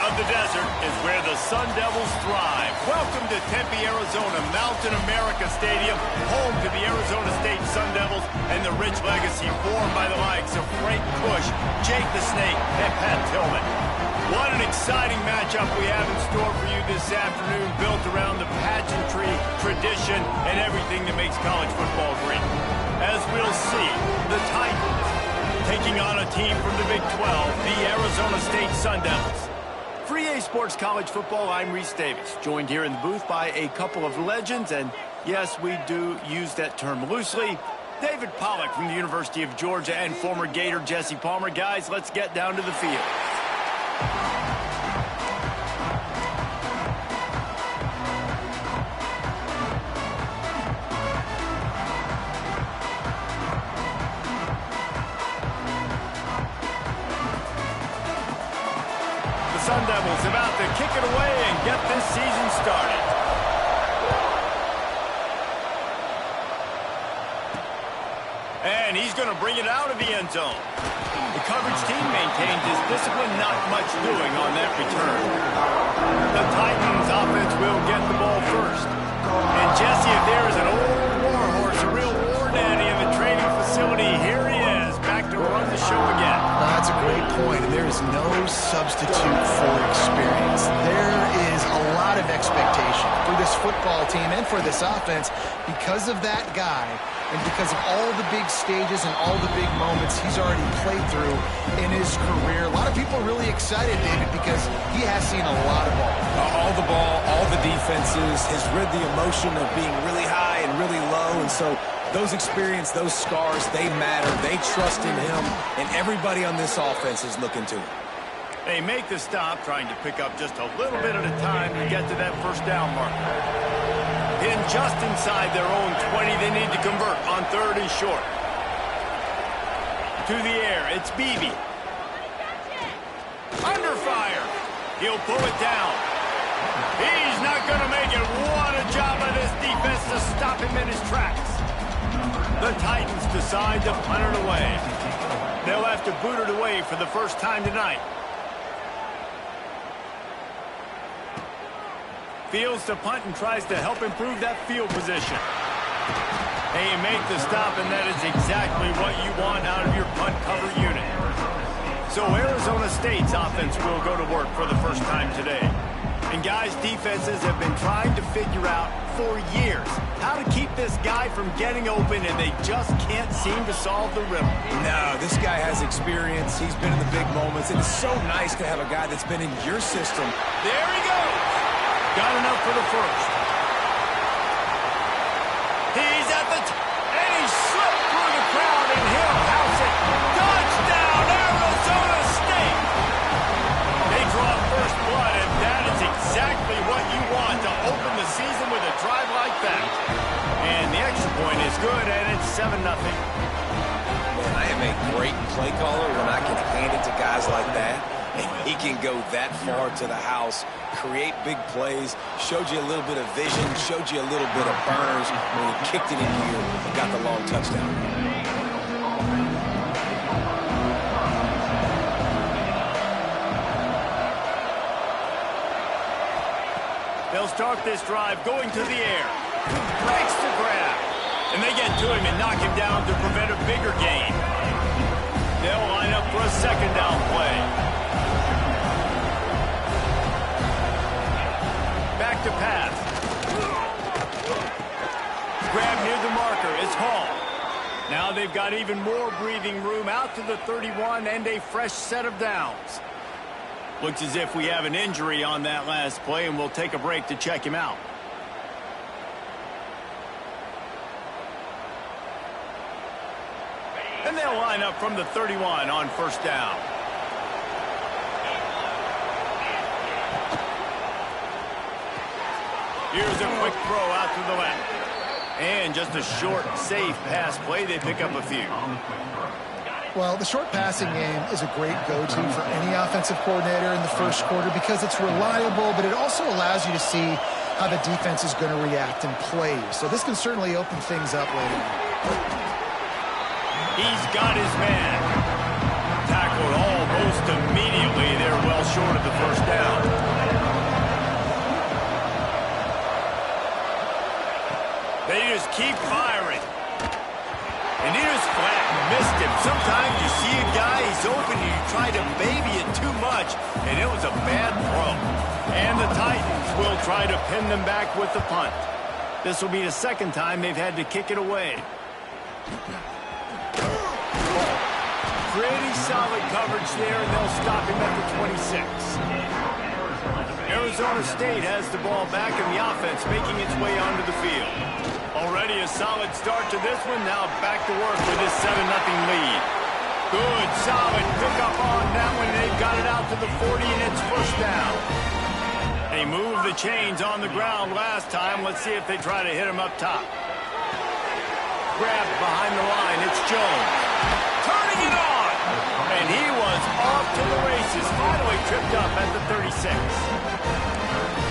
of the desert is where the Sun Devils thrive. Welcome to Tempe, Arizona, Mountain America Stadium, home to the Arizona State Sun Devils and the rich legacy formed by the likes of Frank Bush, Jake the Snake, and Pat Tillman. What an exciting matchup we have in store for you this afternoon, built around the pageantry, tradition, and everything that makes college football great. As we'll see, the Titans taking on a team from the Big 12, the Arizona State Sun Devils. For EA Sports College Football, I'm Reese Davis, joined here in the booth by a couple of legends, and yes, we do use that term loosely. David Pollack from the University of Georgia and former Gator Jesse Palmer. Guys, let's get down to the field. Sun Devils about to kick it away and get this season started. And he's going to bring it out of the end zone. The coverage team maintains his discipline, not much doing on that return. The Titans offense will get the ball first. And Jesse, if there is an old war horse, a real war daddy in the training facility, here he is, back to run the show again. That's a great point, and there is no substitute for experience. There is a lot of expectation for this football team and for this offense because of that guy and because of all the big stages and all the big moments he's already played through in his career. A lot of people are really excited, David, because he has seen a lot of ball. All the ball, all the defenses, has read the emotion of being really high and really low, and so those experience, those scars, they matter. They trust in him, and everybody on this offense is looking to him. They make the stop, trying to pick up just a little bit at a time to get to that first down marker. In just inside their own 20, they need to convert on 3rd and short. To the air, it's Beebe. Under fire. He'll pull it down. He's not going to make it. What a job by this defense to stop him in his tracks. The Titans decide to punt it away. They'll have to boot it away for the first time tonight. Fields to punt and tries to help improve that field position. They make the stop, and that is exactly what you want out of your punt cover unit. So Arizona State's offense will go to work for the first time today. And guys, defenses have been trying to figure out for years how to keep this guy from getting open, and they just can't seem to solve the riddle. No, this guy has experience. He's been in the big moments, and it's so nice to have a guy that's been in your system. There he goes. Got enough for the first. He's at the and he slipped through the crowd, and he'll house it. Touchdown, Arizona State. They draw first blood, and that is exactly what you want to open the season with a drive like that. And the extra point is good, and it's 7-0. Man, I am a great play caller when I can hand it to guys like that. And he can go that far to the house, create big plays, showed you a little bit of vision, showed you a little bit of burners when he kicked it in here and got the long touchdown. They'll start this drive going to the air. Breaks the grab. And they get to him and knock him down to prevent a bigger gain. They'll line up for a second down play. Back to pass. Grab near the marker. It's Hall. Now they've got even more breathing room out to the 31 and a fresh set of downs. Looks as if we have an injury on that last play, and we'll take a break to check him out. And they'll line up from the 31 on first down. Here's a quick throw out to the left. And just a short, safe pass play. They pick up a few. Well, the short passing game is a great go-to for any offensive coordinator in the first quarter because it's reliable, but it also allows you to see how the defense is going to react and play. So this can certainly open things up later. He's got his man. Tackled almost immediately. They're well short of the first down. keep firing. And here's flat. Missed him. Sometimes you see a guy, he's open, and you try to baby it too much, and it was a bad throw. And the Titans will try to pin them back with the punt. This will be the second time they've had to kick it away. Pretty solid coverage there, and they'll stop him at the 26. Arizona State has the ball back, and the offense making its way onto the field. Already a solid start to this one. Now back to work with this 7-0 lead. Good, solid pickup on that one. They've got it out to the 40, and it's first down. They moved the chains on the ground last time. Let's see if they try to hit him up top. Grabbed behind the line. It's Jones. Turning it on. And he was off to the races. Finally tripped up at the 36.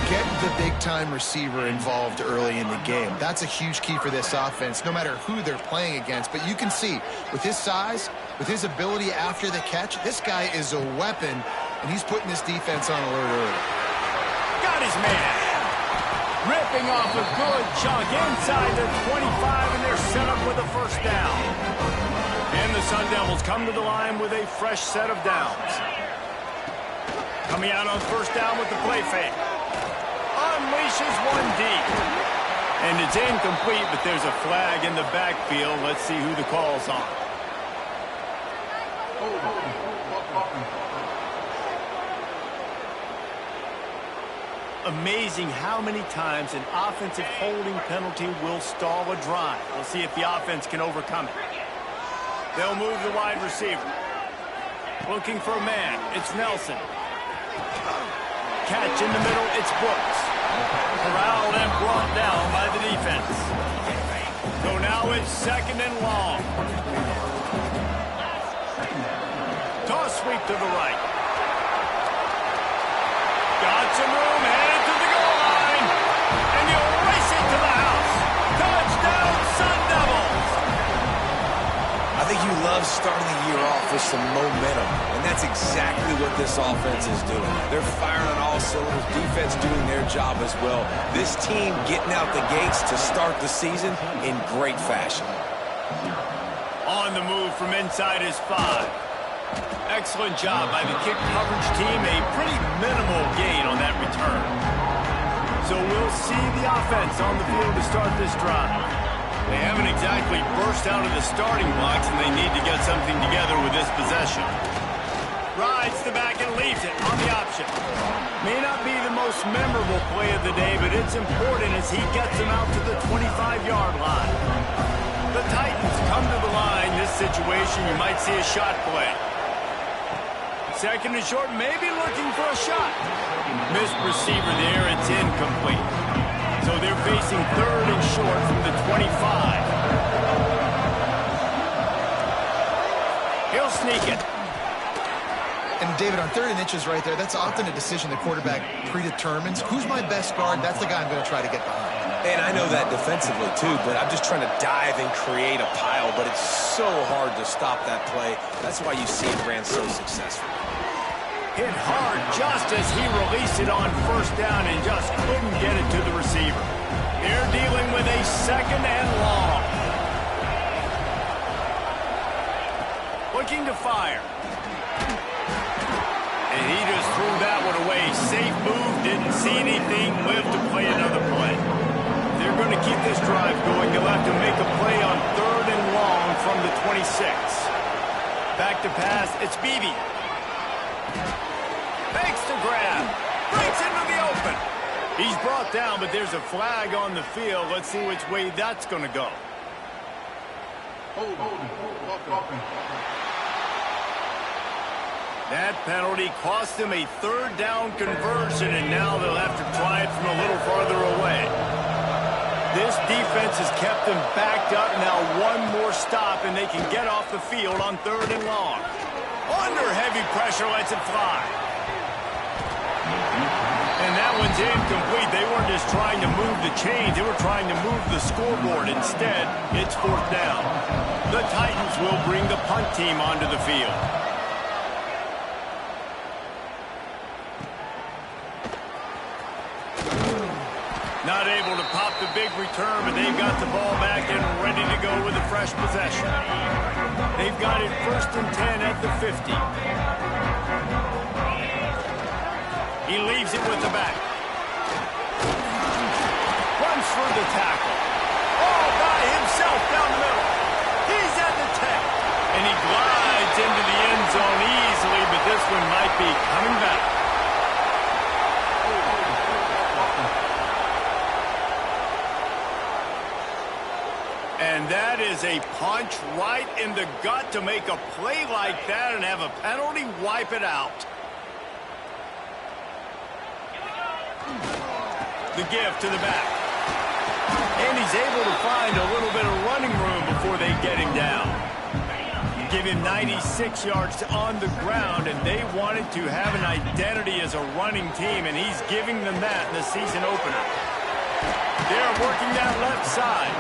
Get the big-time receiver involved early in the game. That's a huge key for this offense, no matter who they're playing against. But you can see, with his size, with his ability after the catch, this guy is a weapon, and he's putting this defense on alert early. Got his man. Ripping off a good chunk inside the 25, and they're set up with a first down. And the Sun Devils come to the line with a fresh set of downs. Coming out on first down with the play fake. Unleashes one deep. And it's incomplete, but there's a flag in the backfield. Let's see who the call's on. Amazing how many times an offensive holding penalty will stall a drive. We'll see if the offense can overcome it. They'll move the wide receiver. Looking for a man. It's Nelson. Catch in the middle. It's Brooks. Corralled and brought down by the defense. So now it's second and long. Toss sweep to the right. Got some room, headed to the goal line. And you'll race it to the house. Touchdown, Sun Devils. I think you love starting the year off with some momentum, and that's exactly what this offense is doing. They're firing on all cylinders, defense doing their job as well. This team getting out the gates to start the season in great fashion. On the move from inside his 5. Excellent job by the kick coverage team. A pretty minimal gain on that return. So we'll see the offense on the field to start this drive. They haven't exactly burst out of the starting blocks, and they need to get something together with this possession. Rides the back and leaves it on the option. May not be the most memorable play of the day, but it's important as he gets them out to the 25-yard line. The Titans come to the line. This situation, you might see a shot play. Second and short, maybe looking for a shot. Missed receiver there, it's incomplete. So they're facing third and short from the 25. He'll sneak it. And David, on third and inches right there, that's often a decision the quarterback predetermines. Who's my best guard? That's the guy I'm going to try to get behind. And I know that defensively, too, but I'm just trying to dive and create a pile, but it's so hard to stop that play. That's why you see it ran so successful. Hit hard just as he released it on first down and just couldn't get it to the receiver. They're dealing with a second and long. Looking to fire. And he just threw that one away. Safe move, didn't see anything, lived to play another play. They're going to keep this drive going. They'll have to make a play on third and long from the 26. Back to pass, it's Beebe. Makes the grab. Breaks into the open. He's brought down, but there's a flag on the field. Let's see which way that's going to go. That penalty cost them a third down conversion, and now they'll have to try it from a little farther away. This defense has kept them backed up. Now one more stop, and they can get off the field on third and long. Under heavy pressure, lets it fly. And that one's incomplete. They weren't just trying to move the chains. They were trying to move the scoreboard. Instead, it's fourth down. The Titans will bring the punt team onto the field. Not Not able to pop the big return, but they've got the ball back and ready to go with a fresh possession. They've got it 1st and 10 at the 50. He leaves it with the back. Runs through the tackle. All by himself down the middle. He's at the 10. And he glides into the end zone easily, but this one might be coming back. And that is a punch right in the gut to make a play like that and have a penalty wipe it out. The give to the back. And he's able to find a little bit of running room before they get him down. Give him 96 yards on the ground, and they wanted to have an identity as a running team, and he's giving them that in the season opener. They're working that left side.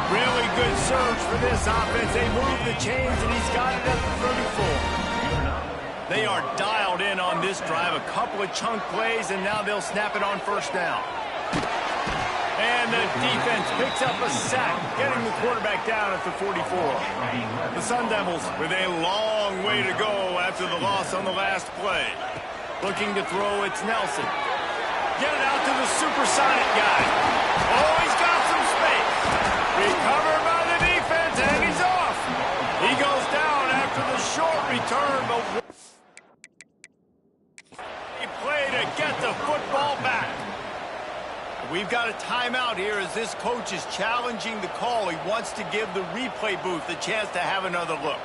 Really good surge for this offense. They move the chains, and he's got it at the 34. They are dialed in on this drive. A couple of chunk plays, and now they'll snap it on 1st down. And the defense picks up a sack, getting the quarterback down at the 44. The Sun Devils with a long way to go after the loss on the last play. Looking to throw, it's Nelson. Get it out to the supersonic guy. Oh, he's got some space. Recovered by the defense, and he's off. He goes down after the short return, but he played to get the football back. We've got a timeout here as this coach is challenging the call. He wants to give the replay booth a chance to have another look.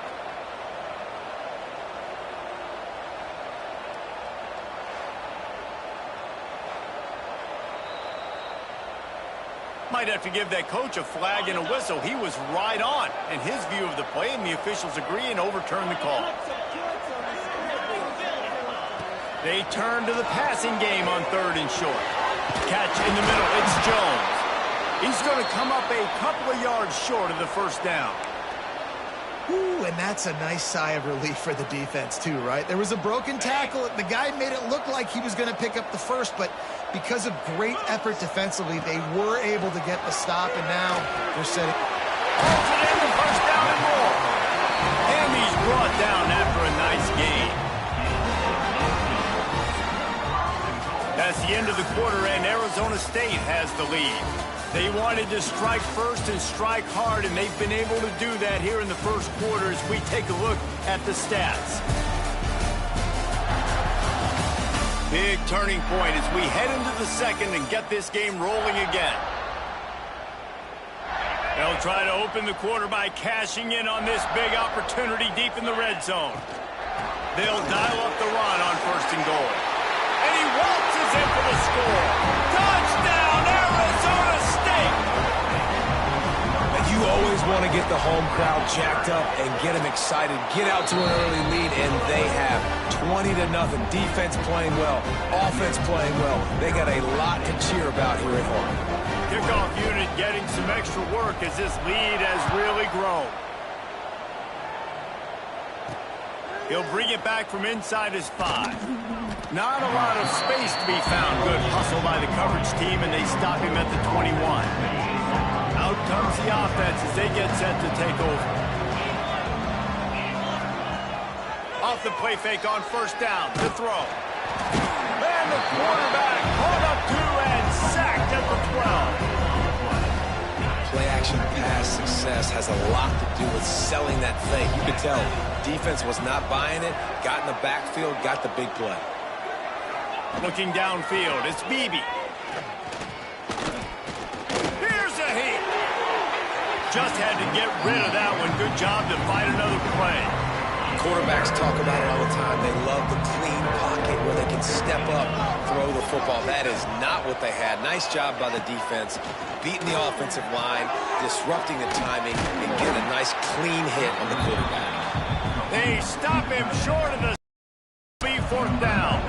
Might have to give that coach a flag and a whistle. He was right on in his view of the play, and the officials agree and overturn the call. They turn to the passing game on 3rd and short. Catch in the middle, it's Jones. He's going to come up a couple of yards short of the 1st down. Ooh, and that's a nice sigh of relief for the defense too, right? There was a broken tackle. The guy made it look like he was going to pick up the 1st, but because of great effort defensively, they were able to get the stop, and now they're setting. Holds it in, the 1st down and more. And he's brought down after a nice gain. That's the end of the quarter, and Arizona State has the lead. They wanted to strike first and strike hard, and they've been able to do that here in the 1st quarter as we take a look at the stats. Big turning point as we head into the 2nd and get this game rolling again. They'll try to open the quarter by cashing in on this big opportunity deep in the red zone. They'll dial up the run on 1st and goal. And he waltzes in for the score. Touchdown, Arizona State! And you always want to get the home crowd jacked up and get them excited. Get out to an early lead, and they have 20-0. Defense playing well, offense playing well. They got a lot to cheer about here at home. Kickoff unit getting some extra work as this lead has really grown. He'll bring it back from inside his 5. Not a lot of space to be found. Good hustle by the coverage team, and they stop him at the 21. Out comes the offense as they get set to take over. Off the play fake on 1st down to throw. And the quarterback caught up to and sacked at the 12. Play-action pass success has a lot to do with selling that fake. You could tell defense was not buying it, got in the backfield, got the big play. Looking downfield, it's Beebe. Here's a hit. Just had to get rid of that one. Good job to find another play. Quarterbacks talk about it all the time. They love the clean pocket where they can step up, throw the football. That is not what they had. Nice job by the defense, beating the offensive line, disrupting the timing, and getting a nice clean hit on the quarterback. They stop him short of the 4th down.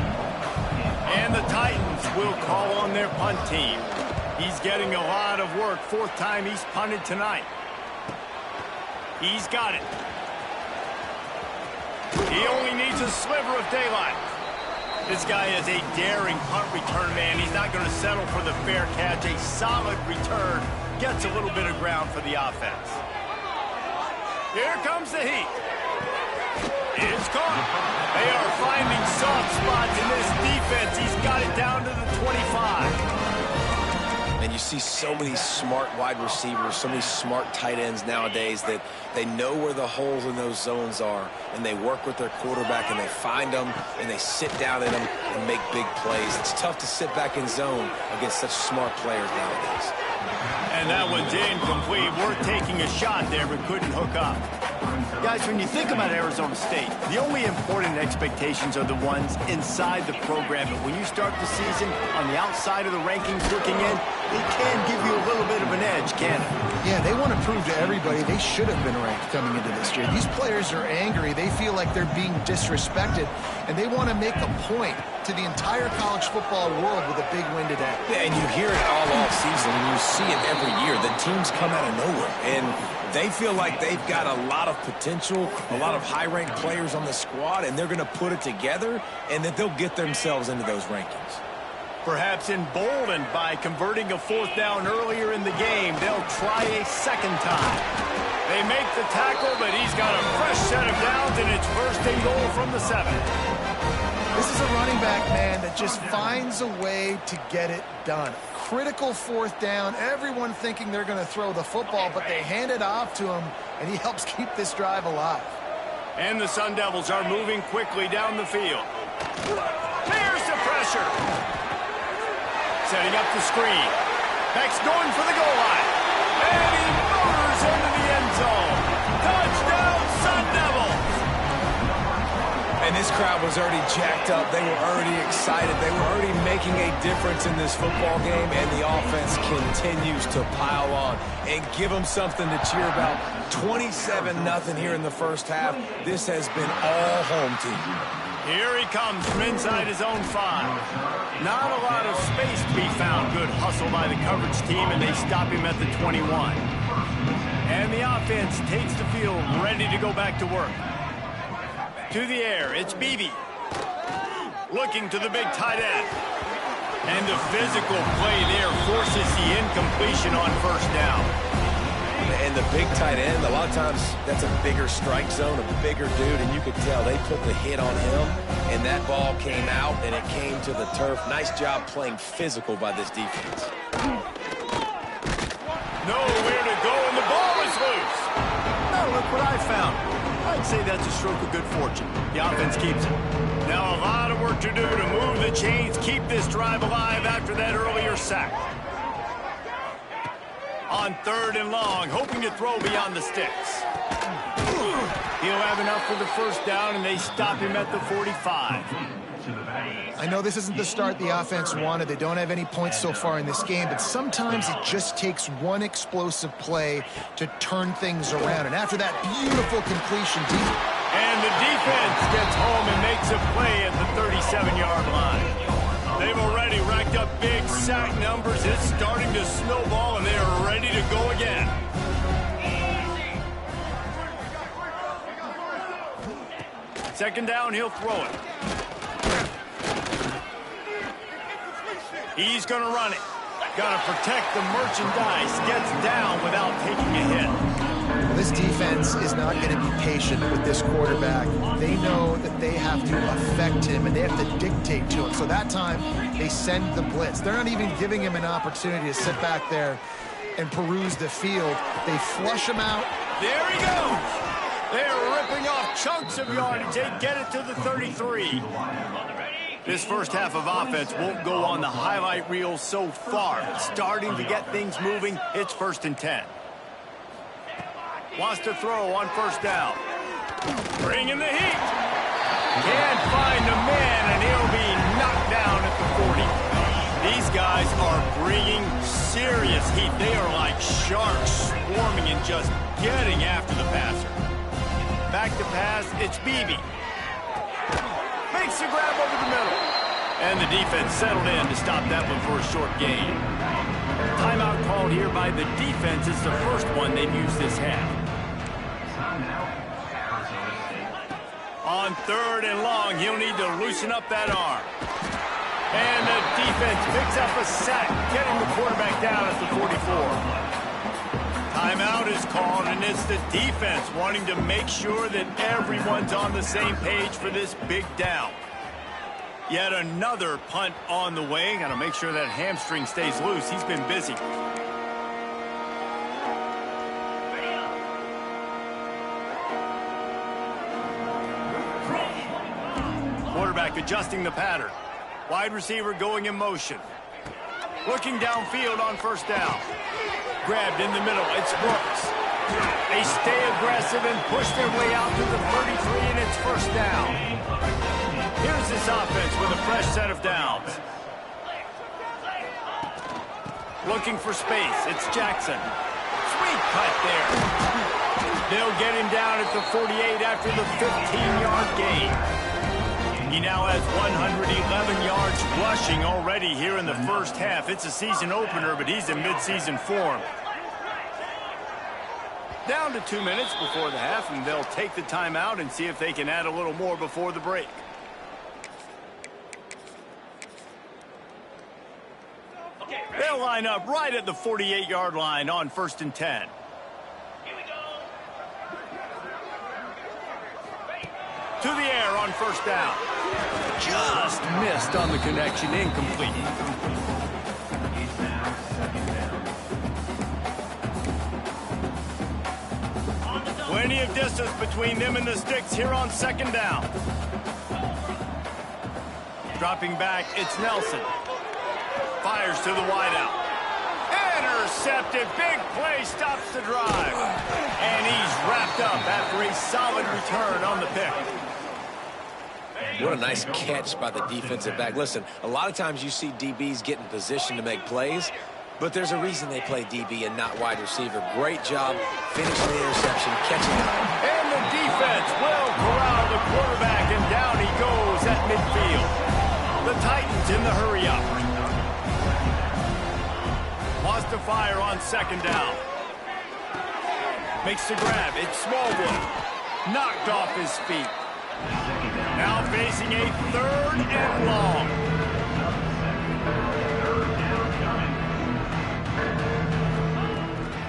And the Titans will call on their punt team. He's getting a lot of work. 4th time he's punted tonight. He's got it. He only needs a sliver of daylight. This guy is a daring punt return man. He's not going to settle for the fair catch. A solid return gets a little bit of ground for the offense. Here comes the heat. It's caught. They are finding soft spots in this defense. He's got it down to the 25. And you see so many smart wide receivers, so many smart tight ends nowadays that they know where the holes in those zones are, and they work with their quarterback, and they find them, and they sit down in them and make big plays. It's tough to sit back in zone against such smart players nowadays. And that one's incomplete. We're taking a shot there, but couldn't hook up. Guys, when you think about Arizona State, the only important expectations are the ones inside the program. But when you start the season on the outside of the rankings looking in, it can give you a little bit of an edge, can't it? Yeah, they want to prove to everybody they should have been ranked coming into this year. These players are angry. They feel like they're being disrespected, and they want to make a point to the entire college football world with a big win today. Yeah, and you hear it all off season, and you see it every year. The teams come out of nowhere, and they feel like they've got a lot of potential, a lot of high-ranked players on the squad, and they're going to put it together, and that they'll get themselves into those rankings. Perhaps emboldened by converting a fourth down earlier in the game, they'll try a second time. They make the tackle, but he's got a fresh set of downs, and it's first and goal from the 7. This is a running back, man, that just finds a way to get it done. Critical fourth down, everyone thinking they're going to throw the football, but they hand it off to him, and he helps keep this drive alive. And the Sun Devils are moving quickly down the field. There's the pressure. Setting up the screen. Beck's going for the goal line. And he motors into the end zone. Touchdown, Sun Devils! And this crowd was already jacked up. They were already excited. They were already making a difference in this football game, and the offense continues to pile on and give them something to cheer about. 27-0 here in the first half. This has been all home team. Here he comes from inside his own 5. Not a lot of space to be found. Good hustle by the coverage team, and they stop him at the 21. And the offense takes the field, ready to go back to work. To the air, it's Beebe. Looking to the big tight end. And the physical play there forces the incompletion on first down. And the big tight end, a lot of times that's a bigger strike zone, a bigger dude, and you could tell they put the hit on him, and that ball came out, and it came to the turf. Nice job playing physical by this defense. Nowhere to go, and the ball is loose. Now look what I found. I'd say that's a stroke of good fortune. The offense keeps it. Now a lot of work to do to move the chains, keep this drive alive after that earlier sack. On 3rd and long, hoping to throw beyond the sticks. He'll have enough for the first down, and they stop him at the 45. I know this isn't the start the offense wanted. They don't have any points so far in this game, but sometimes it just takes one explosive play to turn things around. And after that beautiful completion, and the defense gets home and makes a play at the 37-yard line. They've already racked up big sack numbers. It's starting to snowball, and they are ready to go again. Second down, he'll throw it. He's going to run it. Got to protect the merchandise. Gets down without taking a hit. This defense is not going to be patient with this quarterback. They know that they have to affect him, and they have to dictate to him. So that time, they send the blitz. They're not even giving him an opportunity to sit back there and peruse the field. They flush him out. There he goes. They're ripping off chunks of yardage. They get it to the 33. This first half of offense won't go on the highlight reel so far. It's starting to get things moving. It's 1st and 10. Wants to throw on first down. Bringing the heat. Can't find a man, and he'll be knocked down at the 40. These guys are bringing serious heat. They are like sharks swarming and just getting after the passer. Back to pass, it's Beebe. Makes a grab over the middle. And the defense settled in to stop that one for a short gain. Timeout called here by the defense. It's the first one they've used this half. On 3rd and long, he'll need to loosen up that arm. And the defense picks up a sack, getting the quarterback down at the 44. Timeout is called, and it's the defense wanting to make sure that everyone's on the same page for this big down. Yet another punt on the way. Got to make sure that hamstring stays loose. He's been busy. Quarterback adjusting the pattern. Wide receiver going in motion. Looking downfield on 1st down. Grabbed in the middle. It's Brooks. They stay aggressive and push their way out to the 33, and it's 1st down. Here's this offense with a fresh set of downs. Looking for space. It's Jackson. Sweet cut there. They'll get him down at the 48 after the 15-yard gain. He now has 111 yards rushing already here in the first half. It's a season opener, but he's in midseason form. Down to 2 minutes before the half, and they'll take the timeout and see if they can add a little more before the break. They'll line up right at the 48-yard line on 1st and 10. To the air on 1st down. Just missed on the connection, incomplete. Plenty of distance between them and the sticks here on 2nd down. Dropping back, it's Nelson. Fires to the wideout. Intercepted. Big play stops the drive. And he's wrapped up after a solid return on the pick. What a nice catch by the defensive back. Listen, a lot of times you see DBs get in position to make plays, but there's a reason they play DB and not wide receiver. Great job finishing the interception, catching it all. And the defense will corral the quarterback, and down he goes at midfield. The Titans in the hurry-up. Wants to fire on 2nd down. Makes the grab. It's Smallwood. Knocked off his feet. Now facing a 3rd and long.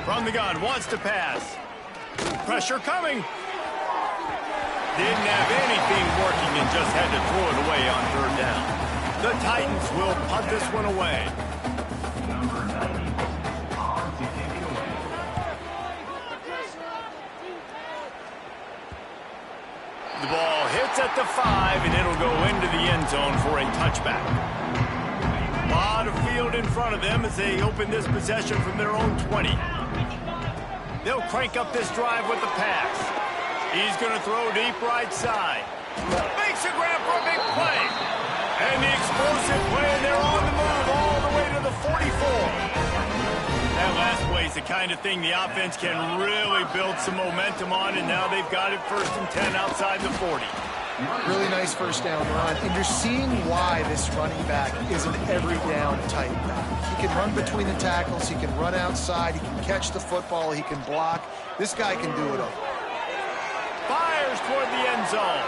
From the gun, wants to pass. Pressure coming. Didn't have anything working and just had to throw it away on 3rd down. The Titans will punt this one away. The ball hits at the 5, and it'll go into the end zone for a touchback. A lot of field in front of them as they open this possession from their own 20. They'll crank up this drive with the pass. He's going to throw deep right side. Makes a grab for a big play. And the explosive play, and they're on the move all the way to the 44. That last play is the kind of thing the offense can really build some momentum on, and now they've got it 1st and 10 outside the 40. Really nice 1st down run, and you're seeing why this running back is an every down type back. He can run between the tackles, he can run outside, he can catch the football, he can block. This guy can do it all. Fires toward the end zone.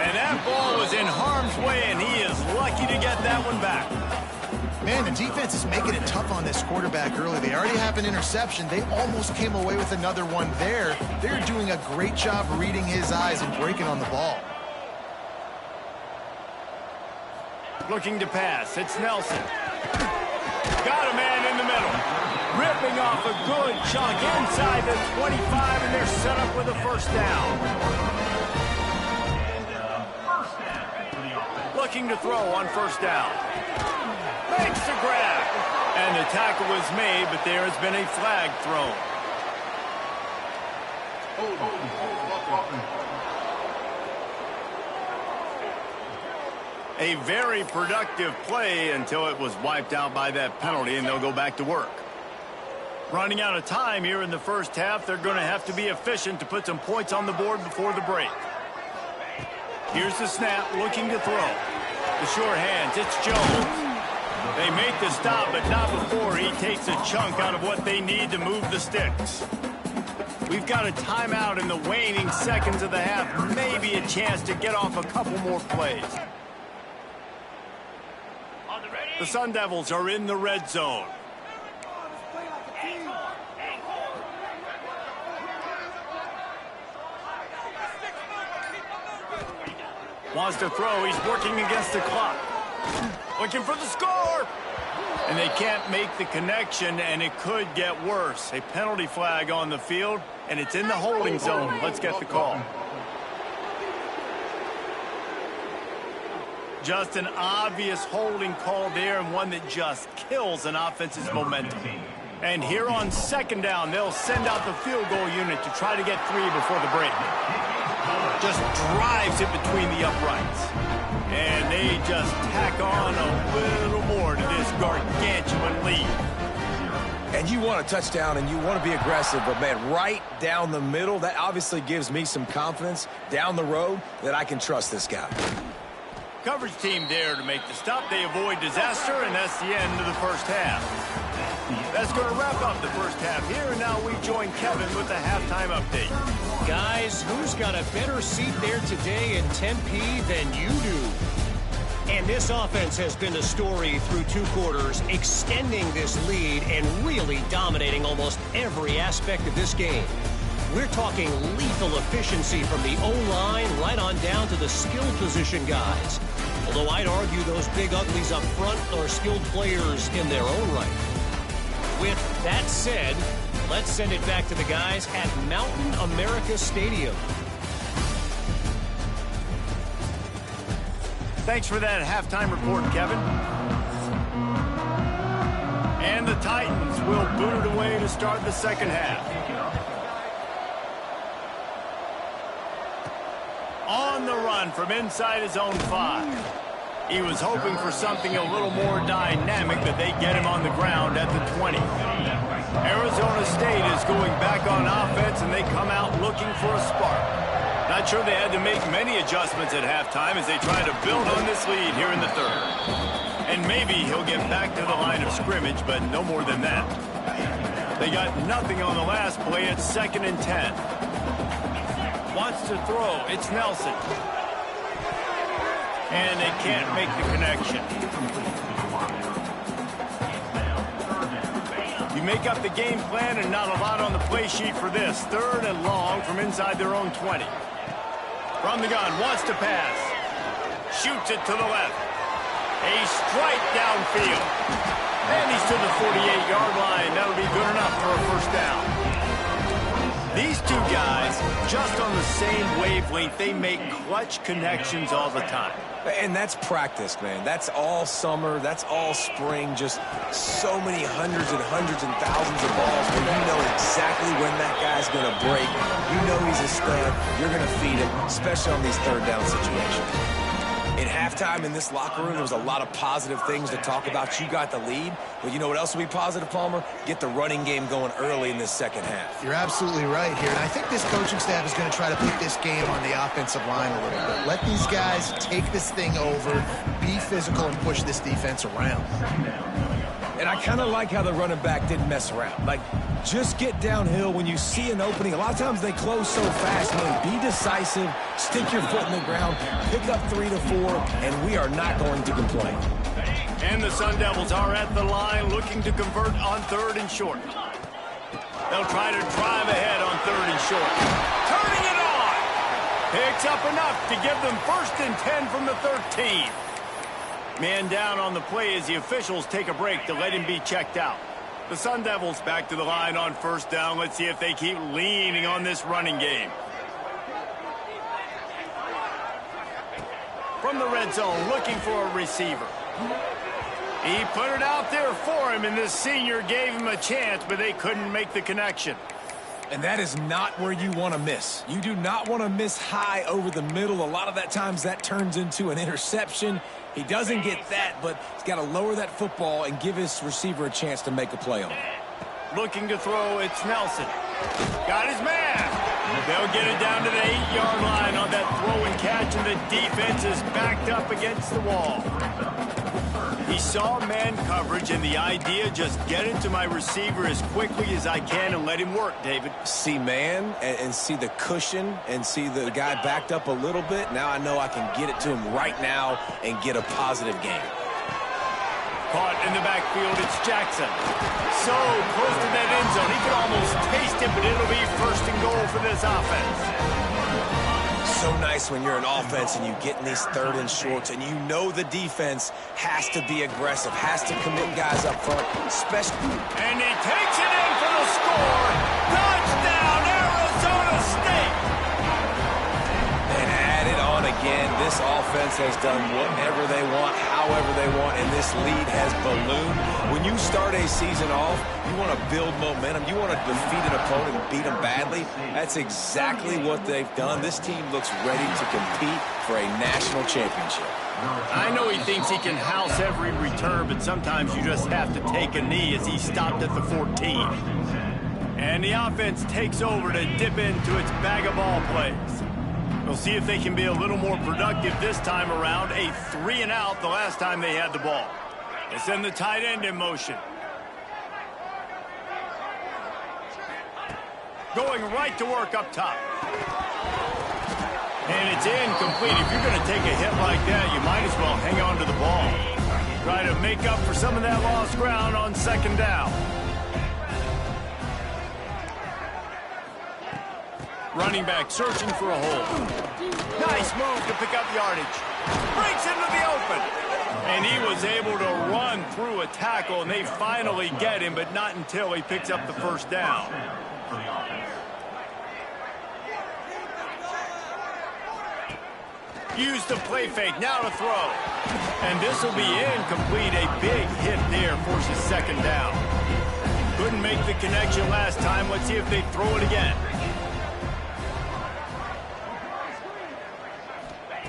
And that ball was in harm's way, and he is lucky to get that one back. Man, the defense is making it tough on this quarterback early. They already have an interception. They almost came away with another one there. They're doing a great job reading his eyes and breaking on the ball. Looking to pass. It's Nelson. Got a man in the middle. Ripping off a good chunk inside the 25, and they're set up with a 1st down. Looking to throw on 1st down. Makes the grab. And the tackle was made, but there has been a flag thrown. A very productive play until it was wiped out by that penalty, and they'll go back to work. Running out of time here in the first half, they're going to have to be efficient to put some points on the board before the break. Here's the snap, looking to throw. The sure hands, it's Jones. They make the stop, but not before he takes a chunk out of what they need to move the sticks. We've got a timeout in the waning seconds of the half. Maybe a chance to get off a couple more plays. The Sun Devils are in the red zone. Wants to throw. He's working against the clock. Looking for the score. And they can't make the connection, and it could get worse. A penalty flag on the field, and it's in the holding zone. Let's get the call. Just an obvious holding call there, and one that just kills an offense's momentum. And here on second down, they'll send out the field goal unit to try to get 3 before the break. Just drives it between the uprights. And they just tack on a little more to this gargantuan lead. And you want a touchdown and you want to be aggressive, but man, right down the middle, that obviously gives me some confidence down the road that I can trust this guy. Coverage team there to make the stop. They avoid disaster, and that's the end of the first half. That's going to wrap up the first half here, and now we join Kevin with the halftime update. Guys, who's got a better seat there today in Tempe than you do? And this offense has been the story through 2 quarters, extending this lead and really dominating almost every aspect of this game. We're talking lethal efficiency from the O-line right on down to the skilled position guys. Although I'd argue those big uglies up front are skilled players in their own right. With that said, let's send it back to the guys at Mountain America Stadium. Thanks for that halftime report, Kevin. And the Titans will boot it away to start the second half. On the run from inside his own 5. He was hoping for something a little more dynamic, but they get him on the ground at the 20. Arizona State is going back on offense, and they come out looking for a spark. Not sure they had to make many adjustments at halftime as they try to build on this lead here in the third. And maybe he'll get back to the line of scrimmage, but no more than that. They got nothing on the last play. It's 2nd and 10. Wants to throw. It's Nelson. And they can't make the connection. You make up the game plan and not a lot on the play sheet for this. 3rd and long from inside their own 20. From the gun, wants to pass. Shoots it to the left. A strike downfield. And he's to the 48-yard line. That'll be good enough for a first down. These 2 guys, just on the same wavelength, they make clutch connections all the time. And that's practice, man. That's all summer. That's all spring. Just so many hundreds and thousands of balls where you know exactly when that guy's going to break. You know he's a stud. You're going to feed him, especially on these 3rd down situations. In halftime in this locker room, there was a lot of positive things to talk about. You got the lead, but you know what else will be positive, Palmer? Get the running game going early in this second half. You're absolutely right here, and I think this coaching staff is going to try to put this game on the offensive line a little bit. Let these guys take this thing over, be physical, and push this defense around. And I kind of like how the running back didn't mess around. Like, just get downhill when you see an opening. A lot of times they close so fast, man. Be decisive, stick your foot in the ground, pick up 3 to 4, and we are not going to complain. And the Sun Devils are at the line looking to convert on 3rd and short. They'll try to drive ahead on 3rd and short. Turning it on! Picks up enough to give them 1st and 10 from the 13. Man down on the play as the officials take a break to let him be checked out. The Sun Devils back to the line on 1st down. Let's see if they keep leaning on this running game. From the red zone, looking for a receiver. He put it out there for him, and this senior gave him a chance, but they couldn't make the connection. And that is not where you want to miss. You do not want to miss high over the middle. A lot of that times that turns into an interception. He doesn't get that, but he's got to lower that football and give his receiver a chance to make a play on it. Looking to throw, it's Nelson. Got his man. They'll get it down to the 8-yard line on that throw and catch, and the defense is backed up against the wall. He saw man coverage, and the idea, just get into my receiver as quickly as I can and let him work, David. See man and see the cushion and see the guy backed up a little bit. Now I know I can get it to him right now and get a positive gain. Caught in the backfield, it's Jackson. So close to that end zone. He could almost taste it, but it'll be first and goal for this offense. So nice when you're an offense and you get in these third and shorts and you know the defense has to be aggressive, has to commit guys up front, especially. And he takes it in for the score. Touchdown, Arizona State. And add it on again. This offense has done whatever they want, however they want, and this lead has ballooned. When you start a season off, you want to build momentum. You want to defeat an opponent and beat them badly. That's exactly what they've done. This team looks ready to compete for a national championship. I know he thinks he can house every return, but sometimes you just have to take a knee as he stopped at the 14. And the offense takes over to dip into its bag of ball plays. We'll see if they can be a little more productive this time around. A 3-and-out the last time they had the ball. They send the tight end in motion. Going right to work up top. And it's incomplete. If you're going to take a hit like that, you might as well hang on to the ball. Try to make up for some of that lost ground on second down. Running back searching for a hole. Nice move to pick up yardage. Breaks into the open. And he was able to run through a tackle, and they finally get him, but not until he picks up the first down. Use the play fake, now to throw. And this will be incomplete. A big hit there forces second down. Couldn't make the connection last time. Let's see if they throw it again.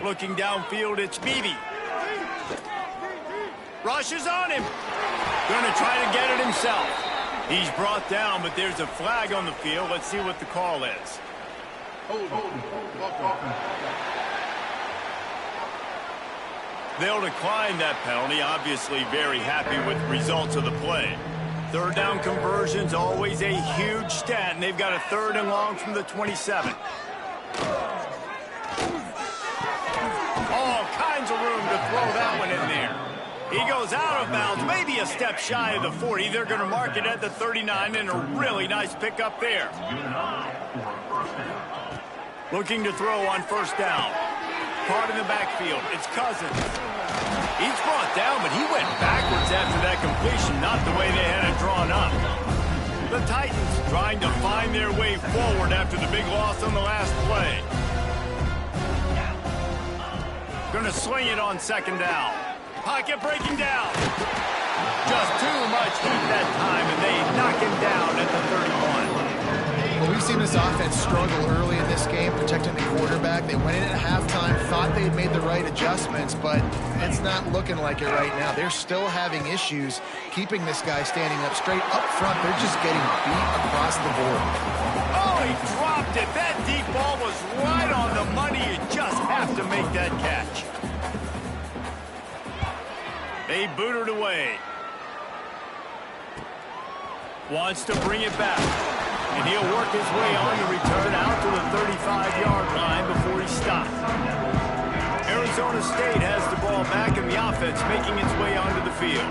Looking downfield, it's Beebe. Rushes on him. Gonna try to get it himself. He's brought down, but there's a flag on the field. Let's see what the call is. They'll decline that penalty. Obviously very happy with the results of the play. Third down conversion's always a huge stat, and they've got a 3rd and long from the 27. All kinds of room to throw that one in there. He goes out of bounds, maybe a step shy of the 40. They're going to mark it at the 39, and a really nice pickup there. Looking to throw on first down. Caught in the backfield. It's Cousins. He's brought down, but he went backwards after that completion, not the way they had it drawn up. The Titans trying to find their way forward after the big loss on the last play. Gonna swing it on second down. Pocket breaking down. Just too much heat that time, and they knock him down at the 31. Well, we've seen this offense struggle early in this game, protecting the quarterback. They went in at halftime, thought they had made the right adjustments, but it's not looking like it right now. They're still having issues keeping this guy standing up straight. Up front, they're just getting beat across the board. Oh, he dropped it. That deep ball was right on the money. You just have to make that catch. They boot it away. Wants to bring it back. And he'll work his way on the return out to the 35-yard line before he stopped. Arizona State has the ball back in the offense, making its way onto the field.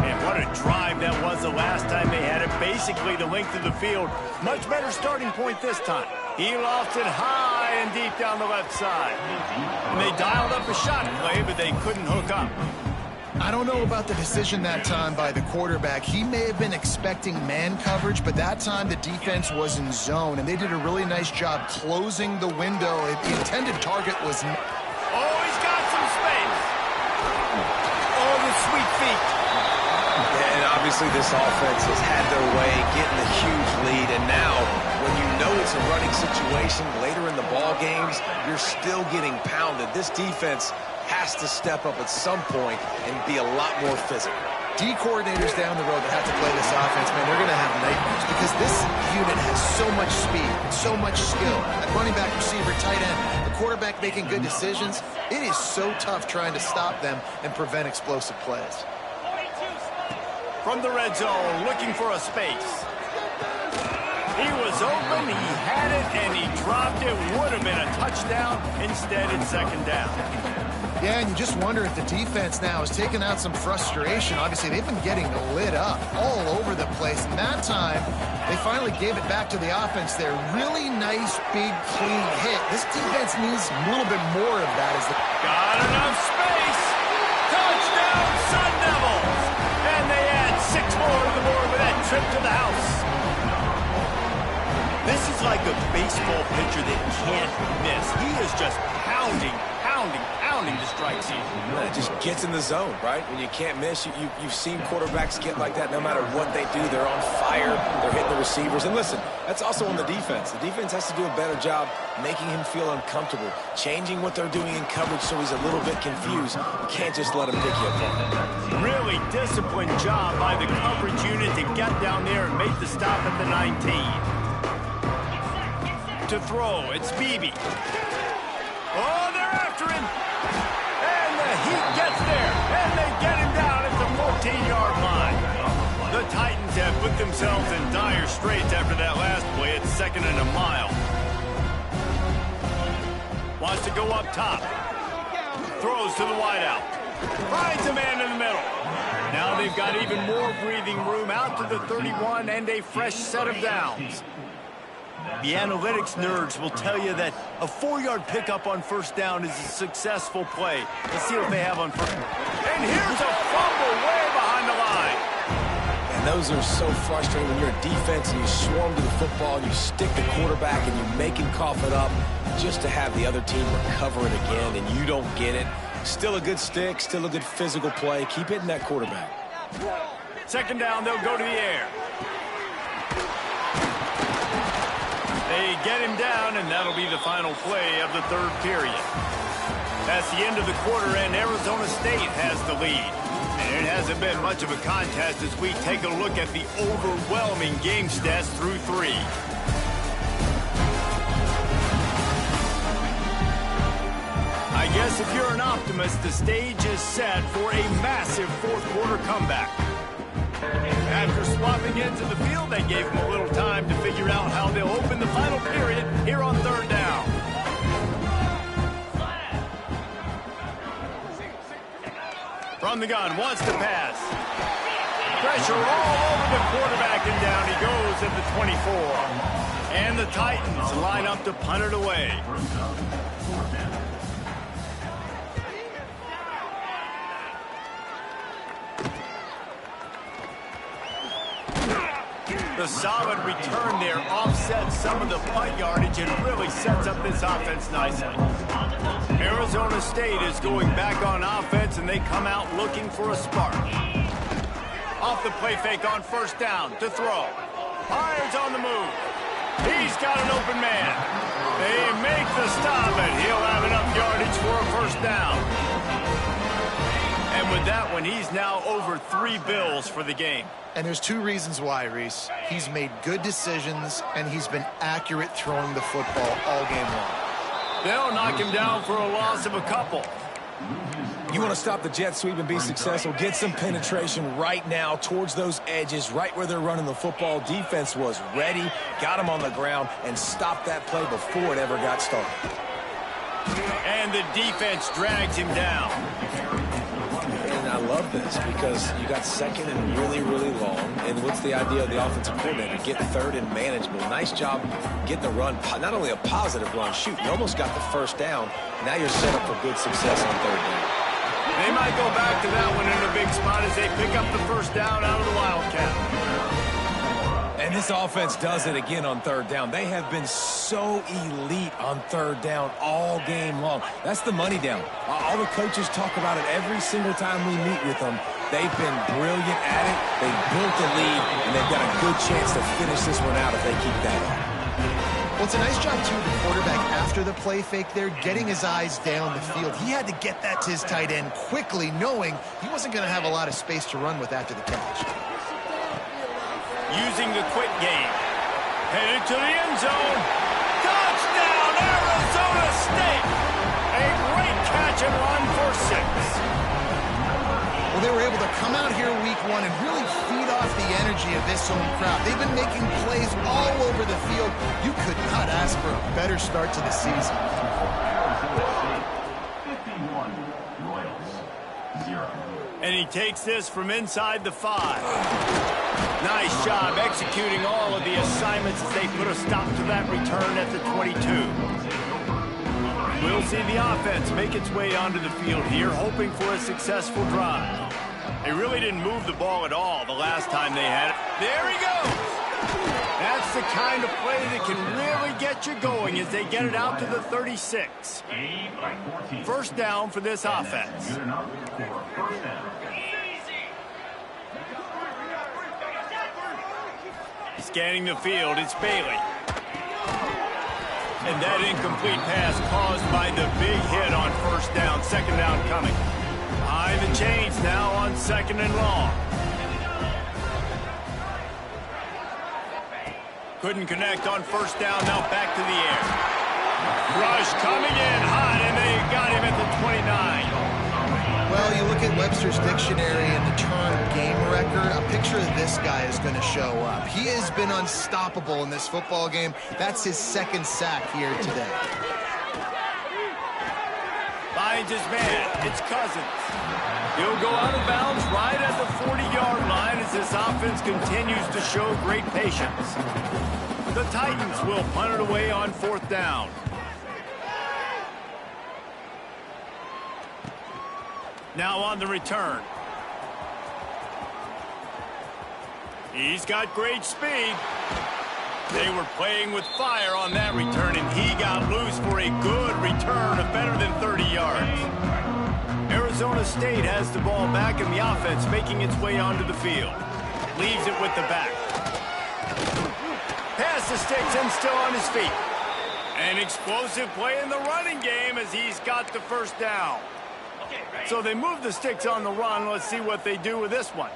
And what a drive that was the last time they had it. Basically the length of the field. Much better starting point this time. He lost it high and deep down the left side. And they dialed up a shot play, but they couldn't hook up. I don't know about the decision that time by the quarterback. He may have been expecting man coverage, but that time the defense was in zone, and they did a really nice job closing the window. The intended target was... Oh, he's got some space. Oh, the sweet feet. And obviously this offense has had their way, getting a huge lead, and now when you know it's a running situation later in the ball games, you're still getting pounded. This defense has to step up at some point and be a lot more physical. D coordinators down the road that have to play this offense, man, they're going to have nightmares because this unit has so much speed, so much skill. At running back, receiver, tight end, the quarterback making good decisions. It is so tough trying to stop them and prevent explosive plays. from the red zone, looking for a space. He was open, he had it, and he dropped it. Would have been a touchdown. Instead, it's second down. Yeah, and you just wonder if the defense now has taken out some frustration. Obviously, they've been getting lit up all over the place. And that time, they finally gave it back to the offense there. Really nice, big, clean hit. This defense needs a little bit more of that. Got enough space. Touchdown, Sun Devils. And they add 6 more to the board with that trip to the house. This is like a baseball pitcher that can't miss. He is just pounding the strike zone. It just gets in the zone, right? When you can't miss, you've seen quarterbacks get like that no matter what they do. They're on fire. They're hitting the receivers. And listen, that's also on the defense. The defense has to do a better job making him feel uncomfortable, changing what they're doing in coverage so he's a little bit confused. You can't just let him pick you apart. Really disciplined job by the coverage unit to get down there and make the stop at the 19. To throw, it's Beebe. Oh, they're after him. And the Heat gets there. And they get him down at the 14-yard line. The Titans have put themselves in dire straits after that last play. It's 2nd and a mile. Wants to go up top. Throws to the wideout. Finds a man in the middle. Now they've got even more breathing room out to the 31 and a fresh set of downs. The analytics nerds will tell you that a 4-yard pickup on first down is a successful play. Let's see what they have on first. And here's a fumble way behind the line. And those are so frustrating when you're a defense and you swarm to the football and you stick the quarterback and you make him cough it up just to have the other team recover it again and you don't get it. Still a good stick, still a good physical play. Keep hitting that quarterback. 2nd down, they'll go to the air. They get him down, and that'll be the final play of the 3rd period. That's the end of the quarter, and Arizona State has the lead. And it hasn't been much of a contest as we take a look at the overwhelming game stats through 3. I guess if you're an optimist, the stage is set for a massive 4th quarter comeback. After swapping into the field, they gave him a little time to figure out how they'll open the final period here on 3rd down. From the gun, wants to pass. Pressure all over the quarterback, and down he goes at the 24. And the Titans line up to punt it away. The solid return there offsets some of the punt yardage and really sets up this offense nicely. Arizona State is going back on offense, and they come out looking for a spark. Off the play fake on first down to throw. Hines on the move. He's got an open man. They make the stop, and he'll have enough yardage for a first down. And with that one, he's now over 3 bills for the game. And there's 2 reasons why, Reese. He's made good decisions, and he's been accurate throwing the football all game long. They'll knock him down for a loss of a couple. You want to stop the jet sweep and be successful, get some penetration right now towards those edges, right where they're running the football. Defense was ready, got him on the ground, and stopped that play before it ever got started. And the defense drags him down. And I love this because you got 2nd and really, really long. And what's the idea of the offensive coordinator? Get 3rd and manageable. Nice job getting the run. Not only a positive run, shoot, you almost got the first down. Now you're set up for good success on 3rd down. They might go back to that one in a big spot as they pick up the first down out of the Wildcat. And this offense does it again on 3rd down. They have been so elite on 3rd down all game long. That's the money down. All the coaches talk about it every single time we meet with them. They've been brilliant at it. They've built a lead, and they've got a good chance to finish this one out if they keep that up. Well, it's a nice job, too, the quarterback after the play fake there, getting his eyes down the field. He had to get that to his tight end quickly, knowing he wasn't going to have a lot of space to run with after the catch. Using the quick game. Headed to the end zone. Touchdown, Arizona State! A great catch and run for 6. Well, they were able to come out here week one and really feed off the energy of this home crowd. They've been making plays all over the field. You could not ask for a better start to the season. And he takes this from inside the 5. Nice job executing all of the assignments as they put a stop to that return at the 22. We'll see the offense make its way onto the field here, hoping for a successful drive. They really didn't move the ball at all the last time they had it. There he goes! That's the kind of play that can really get you going as they get it out to the 36. First down for this offense. Scanning the field, it's Bailey. And that incomplete pass caused by the big hit on first down. Second down coming. Behind the chains now on second and long. Couldn't connect on first down, now back to the air. Rush coming in hot, and they got him at the 29. Well, you look at Webster's dictionary and the term game wrecker, a picture of this guy is going to show up. He has been unstoppable in this football game. That's his second sack here today. Finds his man. It's Cousins. He'll go out of bounds right at the 40-yard line as this offense continues to show great patience. The Titans will punt it away on fourth down. Now on the return. He's got great speed. They were playing with fire on that return, and he got loose for a good return of better than 30 yards. Arizona State has the ball back, and the offense making its way onto the field. Leaves it with the back. Pass the sticks and still on his feet. An explosive play in the running game as he's got the first down. So they move the sticks on the run. Let's see what they do with this one.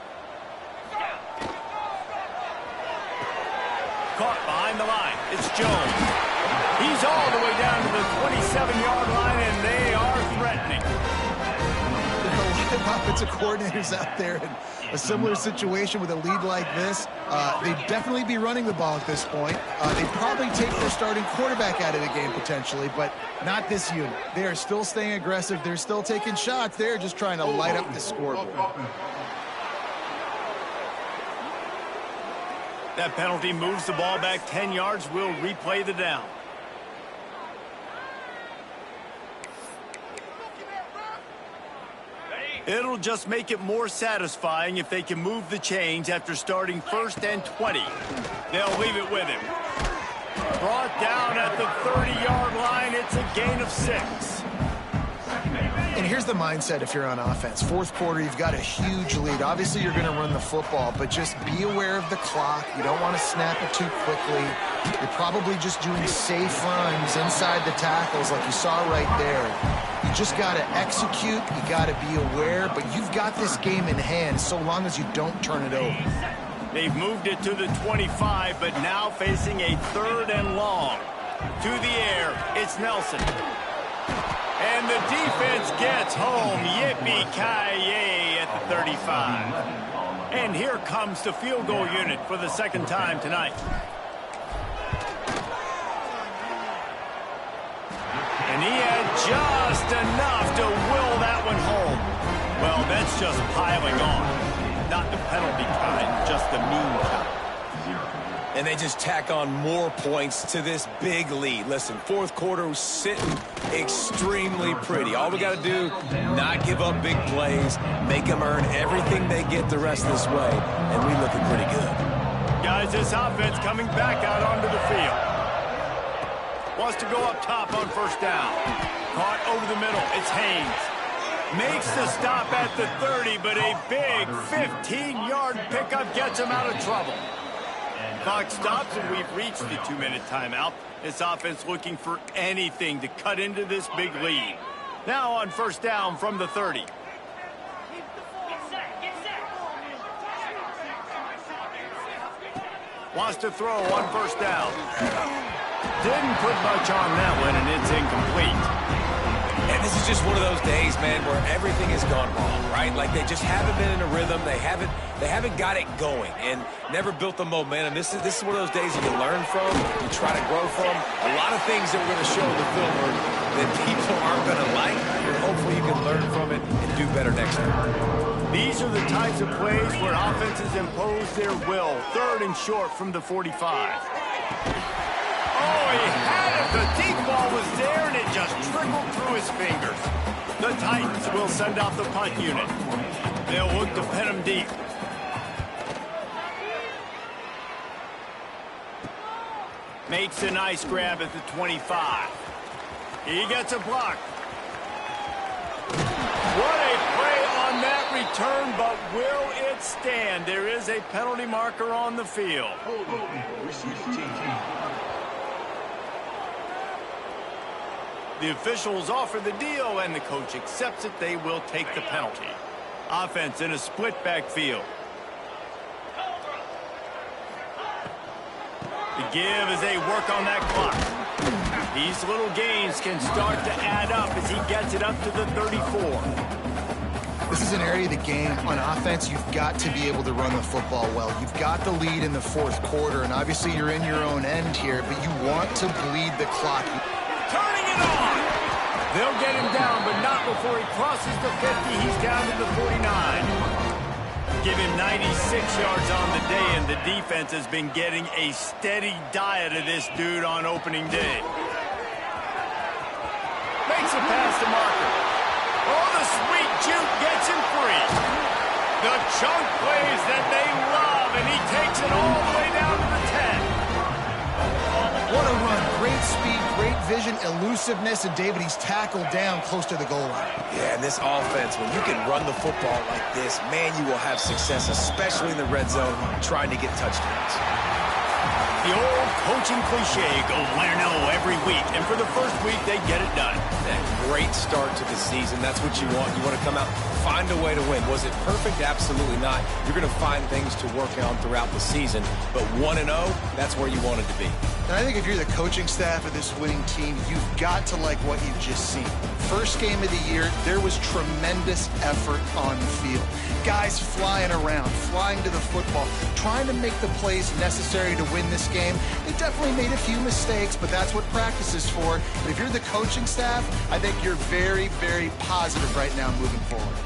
Caught behind the line. It's Jones. He's all the way down to the 27-yard line, and they are threatening. There are a lot of offensive coordinators out there in a similar situation with a lead like this. They'd definitely be running the ball at this point. They'd probably take their starting quarterback out of the game potentially, but not this unit. They are still staying aggressive. They're still taking shots. They're just trying to light up the scoreboard. That penalty moves the ball back 10 yards. We'll replay the down. It'll just make it more satisfying if they can move the chains after starting first and 20. They'll leave it with him. Brought down at the 30-yard line. It's a gain of 6. And here's the mindset if you're on offense. Fourth quarter, you've got a huge lead. Obviously, you're going to run the football, but just be aware of the clock. You don't want to snap it too quickly. You're probably just doing safe runs inside the tackles like you saw right there. You just got to execute. You got to be aware, but you've got this game in hand so long as you don't turn it over. They've moved it to the 25, but now facing a third and long. To the air, it's Nelson. And the defense gets home. Yippee-ki-yay at the 35. And here comes the field goal unit for the second time tonight. And he had just enough to will that one home. Well, that's just piling on. Not the penalty kind, just the mean kind. And they just tack on more points to this big lead. Listen, fourth quarter was sitting extremely pretty. All we got to do, not give up big plays, make them earn everything they get the rest of this way, and we looking pretty good. Guys, this offense coming back out onto the field. Wants to go up top on first down. Caught over the middle. It's Haynes. Makes the stop at the 30, but a big 15-yard pickup gets him out of trouble. Clock stops, and we've reached the 2-minute timeout. This offense looking for anything to cut into this big lead. Now on first down from the 30. Wants to throw on first down. Didn't put much on that one, and it's incomplete. And this is is just one of those days, man, where everything has gone wrong, right? Like they just haven't been in a rhythm. They haven't got it going and never built the momentum. This is one of those days you can learn from, you try to grow from. A lot of things that we're going to show in the film that people aren't going to like, but hopefully you can learn from it and do better next time. These are the types of plays where offenses impose their will. 3rd and short from the 45. Oh, he had it. The deep ball was there, and it just trickled through his fingers. The Titans will send out the punt unit. They'll look to pin him deep. Makes a nice grab at the 25. He gets a block. What a play on that return, but will it stand? There is a penalty marker on the field. The officials offer the deal, and the coach accepts it. They will take the penalty. Offense in a split backfield. The give as they work on that clock. These little gains can start to add up as he gets it up to the 34. This is an area of the game on offense you've got to be able to run the football well. You've got the lead in the 4th quarter, and obviously you're in your own end here, but you want to bleed the clock. Turning it on! They'll get him down, but not before he crosses the 50. He's down to the 49. Give him 96 yards on the day, and the defense has been getting a steady diet of this dude on opening day. Makes a pass to Marker. Oh, the sweet juke gets him free. The chunk plays that they love, and he takes it all the way down to the 10. What a run. Great speed, great vision, elusiveness, and David, he's tackled down close to the goal line. Yeah, and this offense, when you can run the football like this, man, you will have success, especially in the red zone, trying to get touchdowns. The old coaching cliche, go win or no every week, and for the first week, they get it done. That great start to the season, that's what you want. You want to come out, find a way to win. Was it perfect? Absolutely not. You're going to find things to work on throughout the season, but 1-0, that's where you wanted to be. And I think if you're the coaching staff of this winning team, you've got to like what you've just seen. First game of the year, there was tremendous effort on the field. Guys flying around, flying to the football, trying to make the plays necessary to win this game. They definitely made a few mistakes, but that's what practice is for. But if you're the coaching staff, I think you're very, very positive right now moving forward.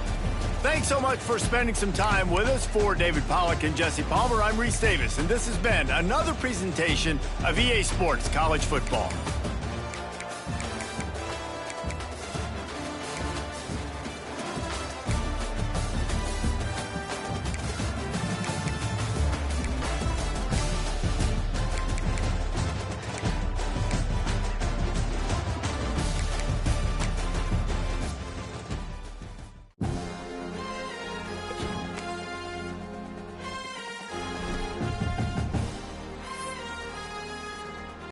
Thanks so much for spending some time with us. For David Pollack and Jesse Palmer, I'm Reese Davis, and this has been another presentation of EA Sports College Football.